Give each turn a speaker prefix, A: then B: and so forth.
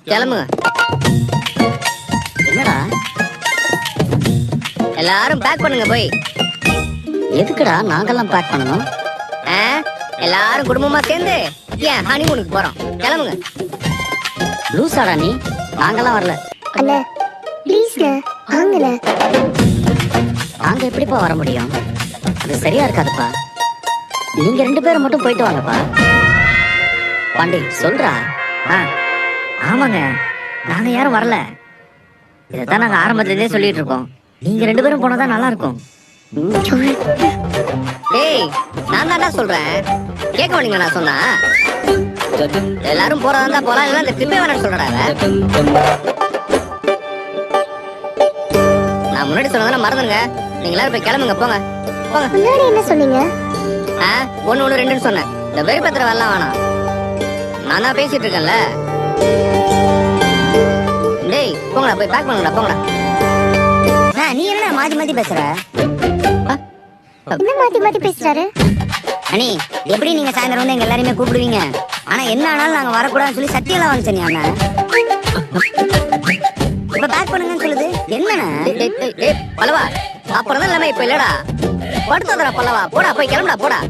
A: கிளம்புங்க.
B: என்னடா
A: எல்லாரும் பேக் பண்ணுங்க போய்.
B: எதுக்குடா நாங்கெல்லாம் பேக் பண்ணணும்?
A: ஆ? எல்லாரும் குடும்பமா சேர்ந்து ஏன் ஹனிமூனுக்கு போறோம். கிளம்புங்க.
B: லூசாடா நீ? நாங்கெல்லாம் வரல.
C: அண்ணா ப்ளீஸ்ண்ணா வாங்கண்ணா.
B: நாங்க எப்படிப்பா வர முடியும்? அது சரியா இருக்காதுப்பா. நீங்க 2 பேரும் மட்டும் போயிட்டு வாங்கப்பா. பாண்டி சொல்றா.
A: ஆமாங்க, நாங்க யாரும் வரல. இதைத்தான் நாங்க ஆரம்பத்திலே சொல்லிட்டு இருக்கோம். நீங்க 2 பேரும் போனதா நல்லா இருக்கும். டேய், நான் தான்டா சொல்றேன். கேட்க மாட்டீங்களா நான் சொன்னா? எல்லாரும் போறதா இருந்தா போலாம், இல்ல இந்த ட்ரிப்பே வேணாம்னு சொல்றடா. நான் முன்னாடி சொன்னதான மறந்துங்க. நீங்க எல்லாரும் போய் கிளம்புங்க, போங்க போங்க.
C: முன்னாடி என்ன சொன்னீங்க?
A: 1 1 2ன்னு சொன்னேன். இந்த வெறுப்பத்திர வரலாம் வேணாம். நான் தான் பேசிட்டு இருக்கேன்ல. டேய் போங்கடா, போய் பேக் பண்ணுங்கடா, போங்கடா.
B: நீ என்ன மாத்தி மாத்தி பேசுற?
C: என்ன மாத்தி மாத்தி பேசுறாரு?
B: அண்ணி, எப்படி நீங்க சாயந்தரம் வந்து எங்க எல்லாரையுமே கூப்பிடுவீங்க? ஆனா என்ன ஆனாலும் நாங்க வரக்கூடாதுன்னு சொல்லி சத்தியெல்லாம் வாங்கிச்சேன் அண்ணன். இப்ப பேக் பண்ணுங்கன்னு சொல்லுது என்னண்ணா?
A: பல்லவா, அப்புறம் தான் எல்லாமே இப்ப இல்லடா. படுத்தாதடா பல்லவா, போடா போய் கிளம்புடா, போடா.